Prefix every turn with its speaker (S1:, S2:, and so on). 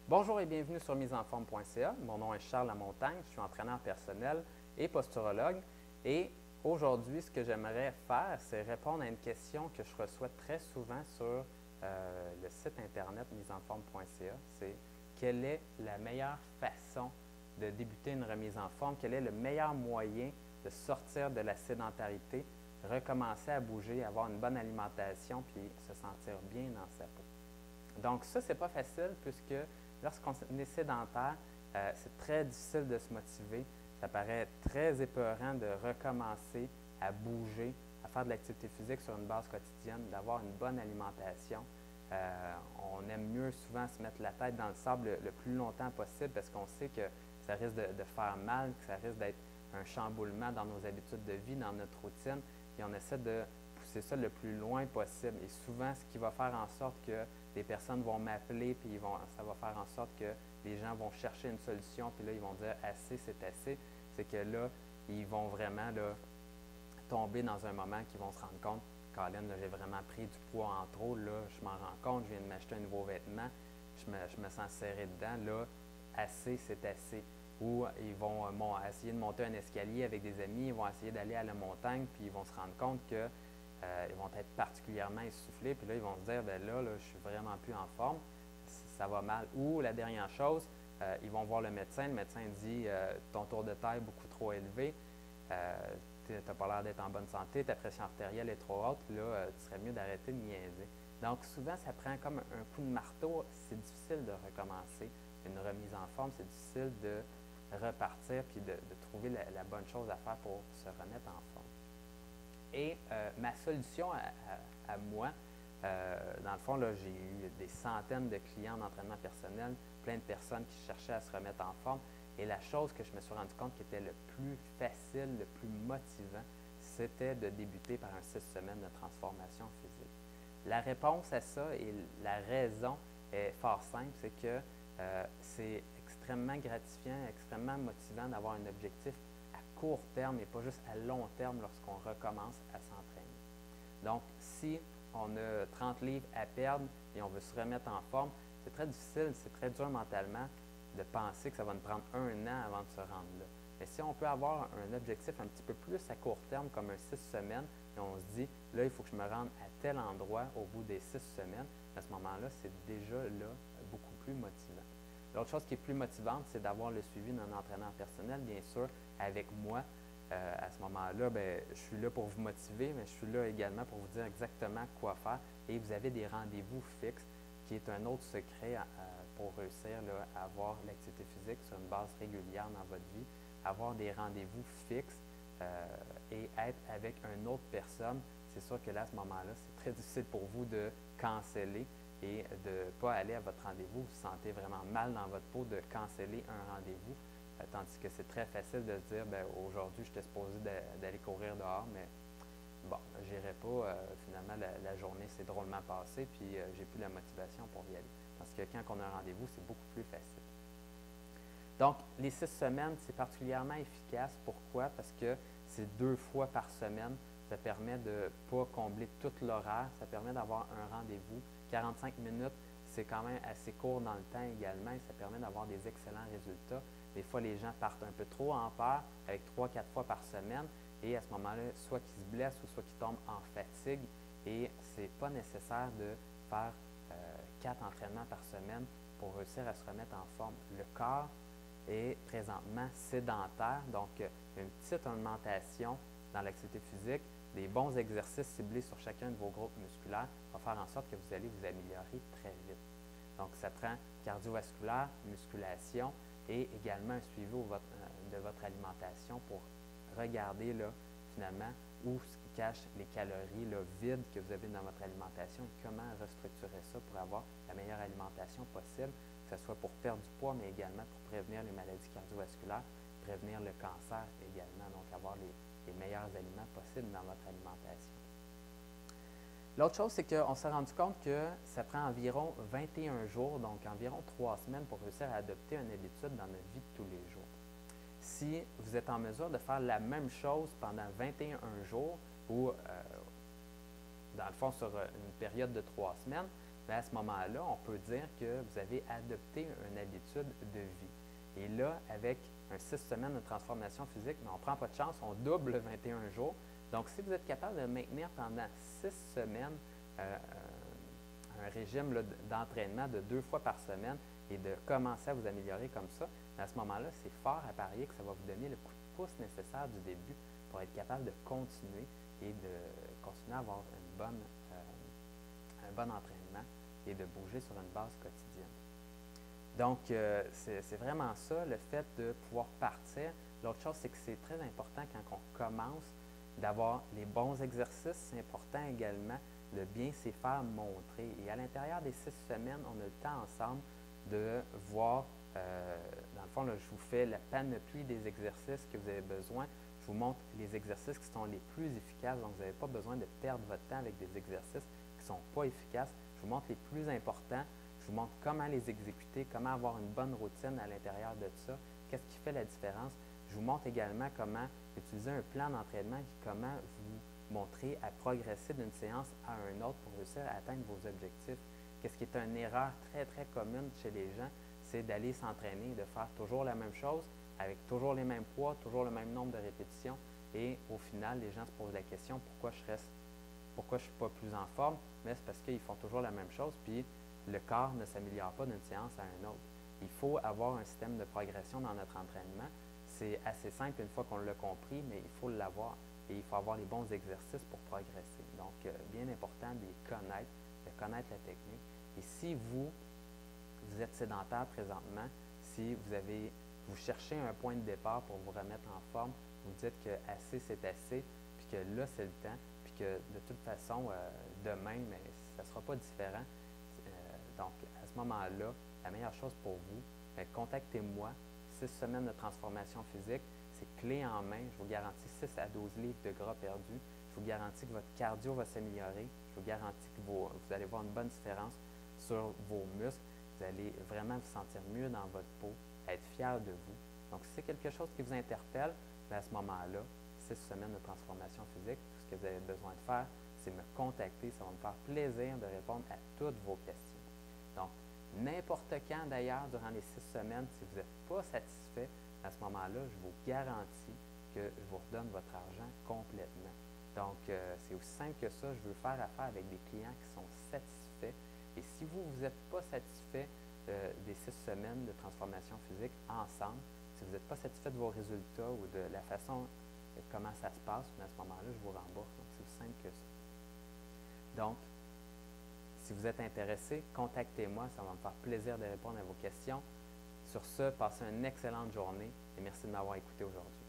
S1: Bonjour et bienvenue sur misesenforme.ca. Mon nom est Charles Lamontagne, je suis entraîneur personnel et posturologue. Et aujourd'hui, ce que j'aimerais faire, c'est répondre à une question que je reçois très souvent sur le site internet misesenforme.ca. C'est quelle est la meilleure façon de débuter une remise en forme? Quel est le meilleur moyen de sortir de la sédentarité, recommencer à bouger, avoir une bonne alimentation puis se sentir bien dans sa peau? Donc ça, c'est pas facile puisque lorsqu'on est sédentaire, c'est très difficile de se motiver. Ça paraît très épeurant de recommencer à bouger, à faire de l'activité physique sur une base quotidienne, d'avoir une bonne alimentation. On aime mieux souvent se mettre la tête dans le sable le plus longtemps possible parce qu'on sait que ça risque de faire mal, que ça risque d'être un chamboulement dans nos habitudes de vie, dans notre routine. Puis on essaie de pousser ça le plus loin possible. Et souvent, ce qui va faire en sorte que des personnes vont m'appeler, puis ça va faire en sorte que les gens vont chercher une solution, puis là, ils vont dire « assez, c'est assez », c'est que là, ils vont vraiment là, tomber dans un moment qu'ils vont se rendre compte « Colin, j'ai vraiment pris du poids en trop, là, je m'en rends compte, je viens de m'acheter un nouveau vêtement, je me sens serré dedans, là, assez, c'est assez ». Ou ils vont essayer de monter un escalier avec des amis, ils vont essayer d'aller à la montagne, puis ils vont se rendre compte que ils vont être particulièrement essoufflés, puis là, ils vont se dire, bien là, je suis vraiment plus en forme, ça va mal. Ou la dernière chose, ils vont voir le médecin dit, ton tour de taille est beaucoup trop élevé, tu n'as pas l'air d'être en bonne santé, ta pression artérielle est trop haute, là, tu serais mieux d'arrêter de niaiser. Donc, souvent, ça prend comme un coup de marteau, c'est difficile de recommencer une remise en forme, c'est difficile de repartir, puis de trouver la bonne chose à faire pour se remettre en forme. Et ma solution à moi, dans le fond, j'ai eu des centaines de clients d'entraînement personnel, plein de personnes qui cherchaient à se remettre en forme. Et la chose que je me suis rendu compte qui était le plus facile, le plus motivant, c'était de débuter par un 6 semaines de transformation physique. La réponse à ça et la raison est fort simple, c'est que c'est extrêmement gratifiant, extrêmement motivant d'avoir un objectif court terme et pas juste à long terme lorsqu'on recommence à s'entraîner. Donc, si on a 30 livres à perdre et on veut se remettre en forme, c'est très difficile, c'est très dur mentalement de penser que ça va nous prendre un an avant de se rendre là. Mais si on peut avoir un objectif un petit peu plus à court terme, comme un 6 semaines, et on se dit, là, il faut que je me rende à tel endroit au bout des 6 semaines, à ce moment-là, c'est déjà là beaucoup plus motivant. L'autre chose qui est plus motivante, c'est d'avoir le suivi d'un entraîneur personnel, bien sûr, avec moi. À ce moment-là, je suis là pour vous motiver, mais je suis là également pour vous dire exactement quoi faire. Et vous avez des rendez-vous fixes, qui est un autre secret pour réussir là, à avoir l'activité physique sur une base régulière dans votre vie. Avoir des rendez-vous fixes et être avec une autre personne, c'est sûr que là, à ce moment-là, c'est très difficile pour vous de canceller et de ne pas aller à votre rendez-vous. Vous vous sentez vraiment mal dans votre peau de canceller un rendez-vous. Tandis que c'est très facile de se dire, aujourd'hui, j'étais supposé d'aller courir dehors, mais bon, je n'irai pas. Finalement, la journée s'est drôlement passée, puis j'ai plus la motivation pour y aller. Parce que quand on a un rendez-vous, c'est beaucoup plus facile. Donc, les 6 semaines, c'est particulièrement efficace. Pourquoi? Parce que c'est 2 fois par semaine. Ça permet de ne pas combler tout l'horaire. Ça permet d'avoir un rendez-vous. 45 minutes, c'est quand même assez court dans le temps également et ça permet d'avoir des excellents résultats. Des fois, les gens partent un peu trop en peur avec 3-4 fois par semaine et à ce moment-là, soit qu'ils se blessent ou soit qu'ils tombent en fatigue et ce n'est pas nécessaire de faire 4 entraînements par semaine pour réussir à se remettre en forme. Le corps est présentement sédentaire, donc une petite augmentation dans l'activité physique, des bons exercices ciblés sur chacun de vos groupes musculaires va faire en sorte que vous allez vous améliorer très vite. Donc, ça prend cardiovasculaire, musculation et également un suivi de votre alimentation pour regarder là, finalement où se cachent les calories là, vides que vous avez dans votre alimentation et comment restructurer ça pour avoir la meilleure alimentation possible, que ce soit pour perdre du poids, mais également pour prévenir les maladies cardiovasculaires, prévenir le cancer également, donc avoir les meilleurs aliments possibles dans votre alimentation. L'autre chose, c'est qu'on s'est rendu compte que ça prend environ 21 jours, donc environ 3 semaines pour réussir à adopter une habitude dans notre vie de tous les jours. Si vous êtes en mesure de faire la même chose pendant 21 jours ou dans le fond sur une période de 3 semaines, bien, à ce moment-là, on peut dire que vous avez adopté une habitude de vie. Et là, avec un 6 semaines de transformation physique, mais on ne prend pas de chance, on double le 21 jours. Donc, si vous êtes capable de maintenir pendant 6 semaines un régime d'entraînement de 2 fois par semaine et de commencer à vous améliorer comme ça, à ce moment-là, c'est fort à parier que ça va vous donner le coup de pouce nécessaire du début pour être capable de continuer et de continuer à avoir un bon entraînement et de bouger sur une base quotidienne. Donc, c'est vraiment ça, le fait de pouvoir partir. L'autre chose, c'est que c'est très important quand on commence d'avoir les bons exercices. C'est important également de bien s'y faire montrer. Et à l'intérieur des 6 semaines, on a le temps ensemble de voir, dans le fond, là, je vous fais la panoplie des exercices que vous avez besoin. Je vous montre les exercices qui sont les plus efficaces. Donc, vous n'avez pas besoin de perdre votre temps avec des exercices qui ne sont pas efficaces. Je vous montre les plus importants. Je vous montre comment les exécuter, comment avoir une bonne routine à l'intérieur de ça, qu'est-ce qui fait la différence. Je vous montre également comment utiliser un plan d'entraînement et comment vous montrer à progresser d'une séance à une autre pour réussir à atteindre vos objectifs. Qu'est-ce qui est une erreur très, très commune chez les gens, c'est d'aller s'entraîner, de faire toujours la même chose, avec toujours les mêmes poids, toujours le même nombre de répétitions. Et au final, les gens se posent la question, pourquoi je ne suis pas plus en forme? Mais c'est parce qu'ils font toujours la même chose, puis le corps ne s'améliore pas d'une séance à une autre. Il faut avoir un système de progression dans notre entraînement. C'est assez simple une fois qu'on l'a compris, mais il faut l'avoir. Et il faut avoir les bons exercices pour progresser. Donc, bien important de les connaître, de connaître la technique. Et si vous êtes sédentaire présentement, si vous cherchez un point de départ pour vous remettre en forme, vous dites que assez, c'est assez, puis que là, c'est le temps, puis que de toute façon, demain, mais ça ne sera pas différent. Donc, à ce moment-là, la meilleure chose pour vous, contactez-moi. 6 semaines de transformation physique, c'est clé en main. Je vous garantis 6 à 12 livres de gras perdus. Je vous garantis que votre cardio va s'améliorer. Je vous garantis que vous allez voir une bonne différence sur vos muscles. Vous allez vraiment vous sentir mieux dans votre peau, être fier de vous. Donc, si c'est quelque chose qui vous interpelle, à ce moment-là, 6 semaines de transformation physique, tout ce que vous avez besoin de faire, c'est me contacter. Ça va me faire plaisir de répondre à toutes vos questions. Donc, n'importe quand d'ailleurs, durant les 6 semaines, si vous n'êtes pas satisfait, à ce moment-là, je vous garantis que je vous redonne votre argent complètement. Donc, c'est aussi simple que ça. Je veux faire affaire avec des clients qui sont satisfaits. Et si vous n'êtes pas satisfait des 6 semaines de transformation physique ensemble, si vous n'êtes pas satisfait de vos résultats ou de la façon comment ça se passe, à ce moment-là, je vous rembourse. Donc, c'est aussi simple que ça. Donc, si vous êtes intéressé, contactez-moi, ça va me faire plaisir de répondre à vos questions. Sur ce, passez une excellente journée et merci de m'avoir écouté aujourd'hui.